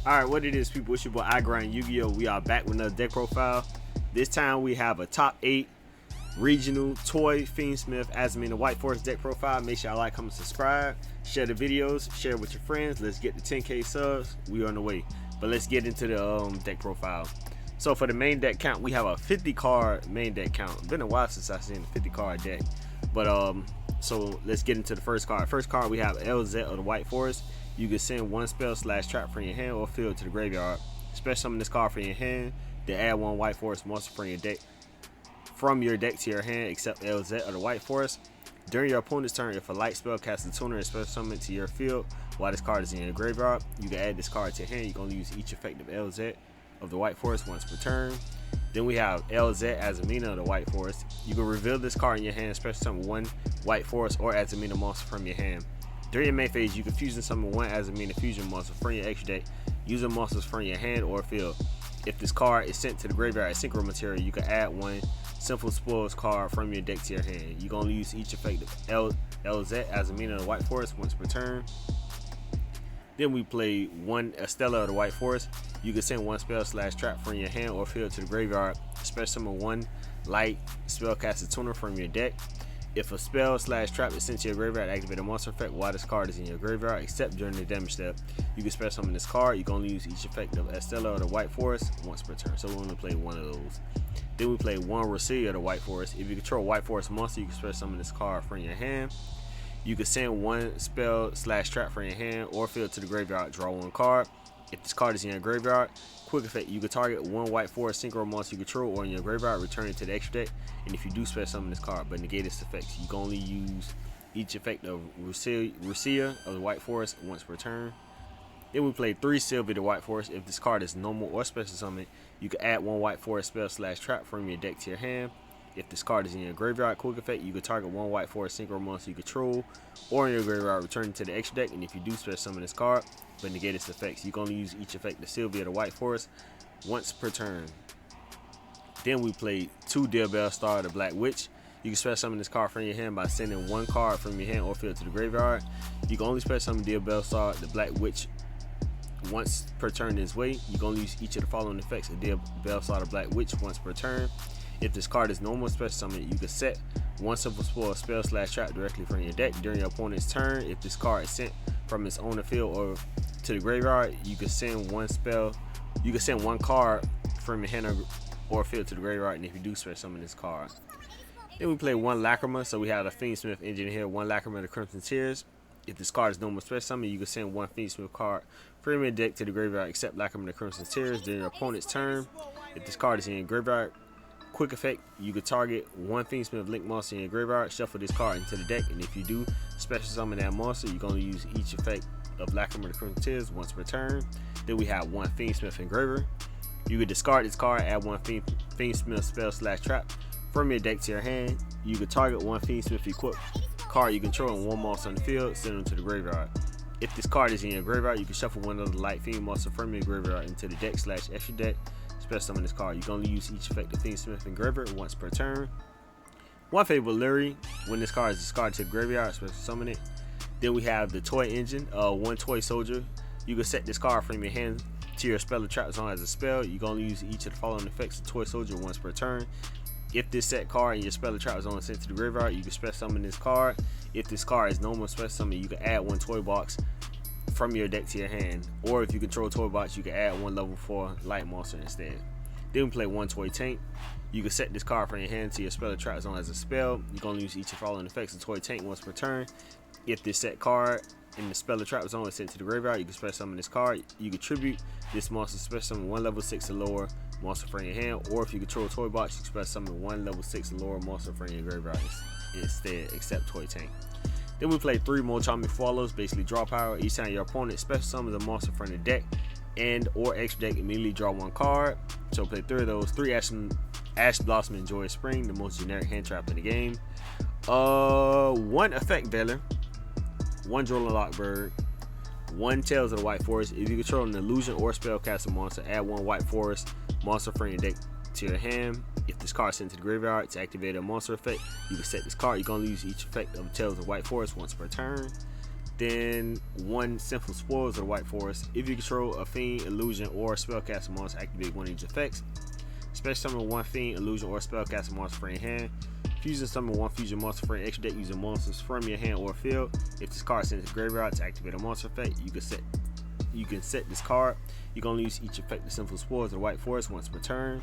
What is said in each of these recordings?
Alright, what it is, people, it's your boy Yu-Gi-Oh! We are back with another deck profile. This time we have a top 8 regional toy Fiendsmith Azamina White Forest deck profile. Make sure y'all like, comment, subscribe, share the videos, share it with your friends. Let's get to 10k subs. We are on the way. But let's get into the deck profile. So for the main deck count, we have a 50 card main deck count. It's been a while since I've seen a 50 card deck. But so let's get into the first card. First card, we have LZ of the White Forest. You can send one spell / trap from your hand or field to the graveyard. Special summon this card from your hand, then add one White Forest monster from your deck to your hand, except LZ of the White Forest. During your opponent's turn, if a light spell casts a tuner and special summon to your field while this card is in your graveyard, you can add this card to your hand. You can only use each effect of LZ of the White Forest once per turn. Then we have LZ Azamina of the White Forest. You can reveal this card in your hand, special summon one White Forest or Azamina monster from your hand. During your main phase, you can fusion summon one Azamina fusion monster from your extra deck using monsters from your hand or field. If this card is sent to the graveyard as synchro material, you can add one Simple Spoils card from your deck to your hand. You can only use each effect of LZ Azamina of the White Forest once per turn. Then we play one Estella of the White Forest. You can send one spell / trap from your hand or field to the graveyard. Special summon one light spellcaster tuner from your deck. If a spell / trap is sent to your graveyard, activate a monster effect while this card is in your graveyard, except during the damage step. You can special summon this card. You can only use each effect of Estella of the White Forest once per turn. So we only play one of those. Then we play one YUGIOH of the White Forest. If you control a White Forest monster, you can special summon this card from your hand. You can send one spell / trap from your hand or field to the graveyard, draw one card. If this card is in your graveyard, quick effect, you can target one White Forest synchro monster you control or in your graveyard, return it to the extra deck. And if you do special summon this card but negate its effects, you can only use each effect of YUGIOH of the White Forest once per turn. Then we play 3 Sylvia the White Forest. If this card is normal or special summon, you can add one White Forest spell / trap from your deck to your hand. If this card is in your graveyard, quick effect, you can target one White Forest synchro monster you control or in your graveyard, return it to the extra deck. And if you do special summon this card but negate its effects, you can only use each effect of Sylvia the White Forest once per turn. Then we play 2 Dear Bellstar the Black Witch. You can special summon this card from your hand by sending one card from your hand or field to the graveyard. You can only special summon Dear Bellstar the Black Witch once per turn this way. You can only use each of the following effects of Dear Bellstar the Black Witch once per turn. If this card is normal special summon, you can set one Simple Spoil spell / trap directly from your deck during your opponent's turn. If this card is sent from its owner field or to the graveyard, you can send one card from your hand or field to the graveyard, and if you do special summon this card. Then we play one Lacrima. So we have a Fiendsmith engine here, one Lacrima of the Crimson Tears. If this card is normal special summon, you can send one Fiendsmith card from your deck to the graveyard, except Lacrima of the Crimson Tears during your opponent's turn. If this card is in your graveyard, quick effect, you can target one Fiendsmith Link monster in your graveyard, shuffle this card into the deck, and if you do special summon that monster, you can only use each effect of Lacrima of the Crimson Tears once per turn. Then we have one Fiendsmith Engraver. You can discard this card, add one Fiendsmith spell / trap from your deck to your hand. You can target one Fiendsmith equipped card you control and one monster on the field, send them to the graveyard. If this card is in your graveyard, you can shuffle one of the light fiend monster from your graveyard into the deck / extra deck. Special summon this card. You can only use each effect of Fiendsmith Engraver once per turn. One favorite Lyri. When this card is discarded to the graveyard, special summon it. Then we have the Toy Engine. One Toy Soldier. You can set this card from your hand to your spell or trap zone as a spell. You can only use each of the following effects of Toy Soldier once per turn. If this set card in your spell or trap zone is sent to the graveyard, you can special summon this card. If this card is normal special summon, you can add one Toy Box from your deck to your hand, or if you control Toy Box, you can add one level 4 light monster instead. Then we play one Toy Tank. You can set this card from your hand to your spell or trap zone as a spell. You can only use each of the following effects of Toy Tank once per turn. If this set card in the spell or trap zone is sent to the graveyard, you can special summon this card. You can tribute this monster, special summon one level 6 or lower monster from your hand, or if you control Toy Box, you can special summon one level 6 or lower monster from your graveyard instead, except Toy Tank. Then we play 3 more Charming Follows, basically draw power. Each time your opponent special summons a monster from the deck and or extra deck, immediately draw one card. So play 3 of those. 3 Ash Blossom and Joy Spring, the most generic hand trap in the game. 1 Effect Veiler, 1 Drolling Lockbird, 1 Tales of the White Forest. If you control an illusion or spellcaster monster, add 1 White Forest monster from your deck to your hand. If this card is sent to the graveyard to activate a monster effect, you can set this card. You can only use each effect of Tales of the White Forest once per turn. Then 1 Sinful Spoils of the White Forest. If you control a Fiend, Illusion, or Spellcaster monster, activate one of these effects. Special summon 1 Fiend, Illusion, or Spellcaster monster from your hand. Fusion summon 1 fusion monster from your extra deck using monsters from your hand or field. If this card is sent to the graveyard to activate a monster effect, you can set this card. You can only use each effect of Sinful Spoils of the White Forest once per turn.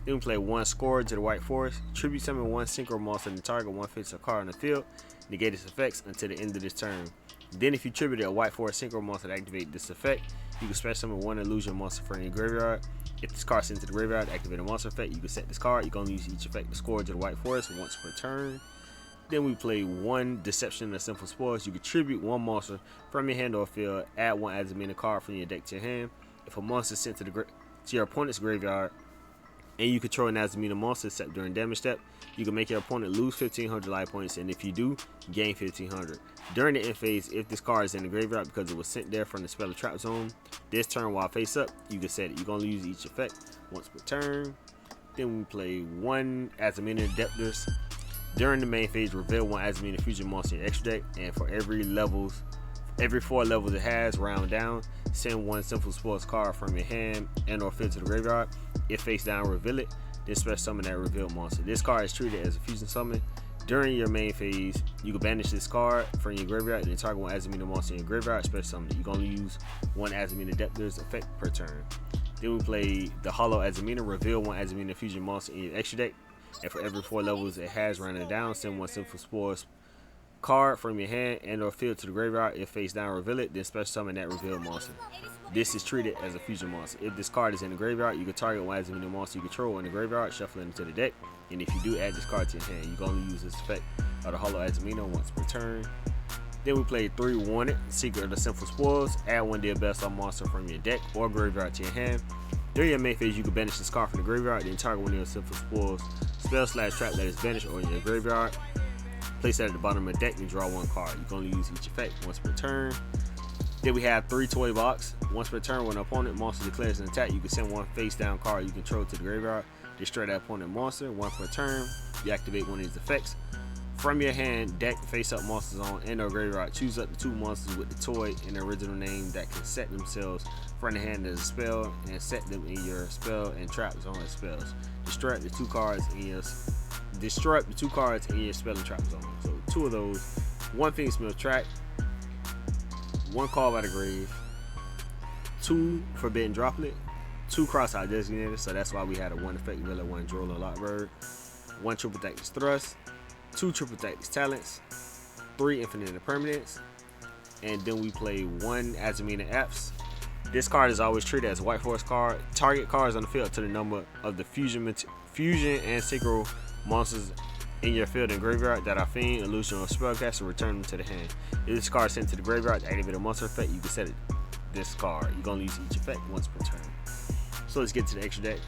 Then we play 1 Scourge of the White Forest. Tribute summon 1 synchro monster in the target, 1 face card on the field. Negate its effects until the end of this turn. Then if you tributed a White Forest synchro monster to activate this effect, you can special summon 1 illusion monster from your graveyard. If this card is sent to the graveyard to activate a monster effect, you can set this card. You can only use each effect of Scourge of the White Forest once per turn. Then we play 1 Deception of Sinful Spoils. You can tribute 1 monster from your hand or field, add 1 Azamina card from your deck to your hand. If a monster is sent to your opponent's graveyard and you control an Azamina monster except during damage step, you can make your opponent lose 1500 life points, and if you do, gain 1500. During the end phase, if this card is in the graveyard because it was sent there from the spell or trap zone, this turn while face up, you can set it. You can only use each effect once per turn. Then we play 1 Azamina Adeptus. During the main phase, reveal 1 Azamina fusion monster in your extra deck, and for every 4 levels it has, round down, send 1 Sinful Spoils card from your hand and or field to the graveyard. If face down, reveal it. Then special summon that revealed monster. This card is treated as a fusion summon. During your main phase, you can banish this card from your graveyard and then target 1 Azamina monster in your graveyard, special summon it. You can only use 1 Azamina Adeptus effect per turn. Then we play the Hollow Azamina. Reveal 1 Azamina fusion monster in your extra deck, and for every 4 levels it has, rounded down, send 1 Sinful Spoils card from your hand and or field to the graveyard. If face down, reveal it, then special summon that revealed monster. This is treated as a fusion monster. If this card is in the graveyard, you can target 1 Azamina monster you control in the graveyard, shuffle it into the deck, and if you do add this card to your hand, you can only use this effect of the Hollow Azamina once per turn. Then we play 3 Wanted, Secret of the Sinful Spoils. Add 1 Diabellstar monster from your deck or graveyard to your hand. During your main phase, you can banish this card from the graveyard, then target 1 of your Sinful Spoils spell/trap that is banished or in your graveyard. Place that at the bottom of the deck and draw 1 card. You can only use each effect once per turn. Then we have 3 Toy Box. Once per turn, when an opponent monster declares an attack, you can send 1 face down card you control to the graveyard. Destroy that opponent monster. 1 per turn. You activate 1 of these effects. From your hand, deck face up monsters on and or graveyard. Choose up to 2 monsters with the toy in the original name that can set themselves from the hand as a spell and set them in your spell and trap zone as spells. Destroy up the 2 cards in your spell and trap zone. So 2 of those. 1 Fiendsmith track. 1 Call by the Grave. 2 Forbidden Droplet. 2 Cross-Eye Designated, so that's why we had a 1 effect Villa, 1 Droll and Lockbird. 1 Triple Tactics Thrust. 2 Triple Tactics Talents. 3 Infinite Impermanence. And then we play 1 Azamina Apps. This card is always treated as a White Forest card. Target cards on the field to the number of the fusion and synchro monsters in your field and graveyard that are Fiend, Illusion, or Spellcaster. Return them to the hand. If this card is sent to the graveyard to activate a monster effect, you can set it this card. You're going to use each effect once per turn. So let's get to the extra deck.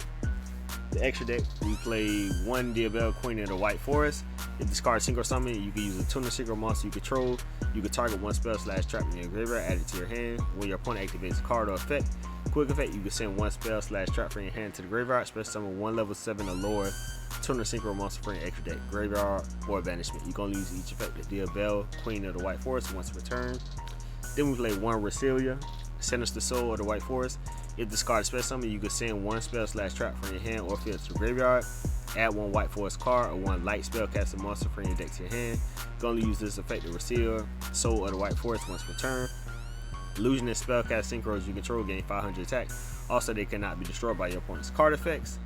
The extra deck, we play 1 Diabell Queen of the White Forest. If this card is synchro summon, you can use a tuner synchro monster you control. You can target 1 spell/trap in your graveyard, add it to your hand. When your opponent activates a card or effect, quick effect, you can send 1 spell/trap from your hand to the graveyard. Special summon 1 level 7 or lower tuner synchro monster from your extra deck, graveyard, or banishment. You can only use each effect of Diabell Queen of the White Forest once per turn. Then we play 1 Rasilia, Sinister Soul of the White Forest. If this card is special summon, you can send 1 spell/trap from your hand or field to the graveyard. Add 1 White Forest card or 1 light spellcaster monster from your deck to your hand. You can only use this effect to Rasilia, Soul of the White Forest once per turn. Illusion and spellcast synchros you control gain 500 attack. Also, they cannot be destroyed by your opponent's card effects.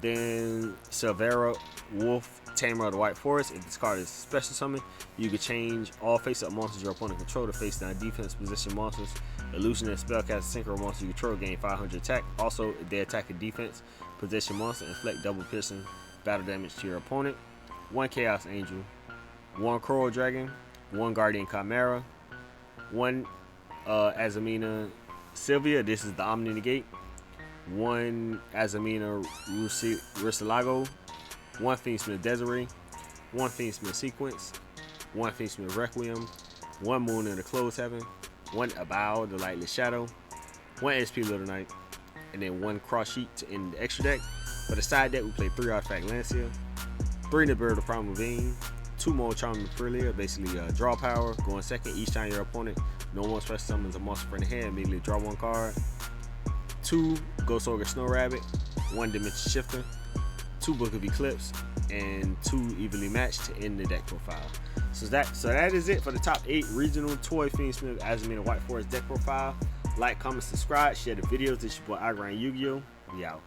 Then Silvera, Wolf, Tamer of the White Forest. If this card is special summon, you can change all face-up monsters your opponent control to face-down defense position monsters. Illusion and spellcast synchro monsters you control gain 500 attack. Also, if they attack a defense position monster, inflict double piercing battle damage to your opponent. 1 Chaos Angel, 1 Coral Dragon, 1 Guardian Chimera, 1 Azamina Sylvia. This is the Omni Negate. 1 Azamina Rusilago, 1 Fiendsmith Desiree, 1 Fiendsmith Sequence, 1 Fiendsmith Requiem, 1 Moon in the Closed Heaven, 1 Abao, the Lightless Shadow, 1 SP Little Knight, and then 1 Cross Sheet to end the extra deck. For the side deck, we play 3 Artifact Lancia, 3 Nibiru the Primal Being, 2 more Charming Freelia, basically draw power, going second each time your opponent no one special summons a monster from the hand, immediately draw 1 card. 2 Ghost Ogre Snow Rabbit, 1 Dimension Shifter, 2 Book of Eclipse, and 2 Evenly Matched to end the deck profile. So that is it for the top 8 regional toy Fiendsmith Azamina White Forest deck profile. Like, comment, subscribe, share the videos. This is your boy YUGIOH. We out.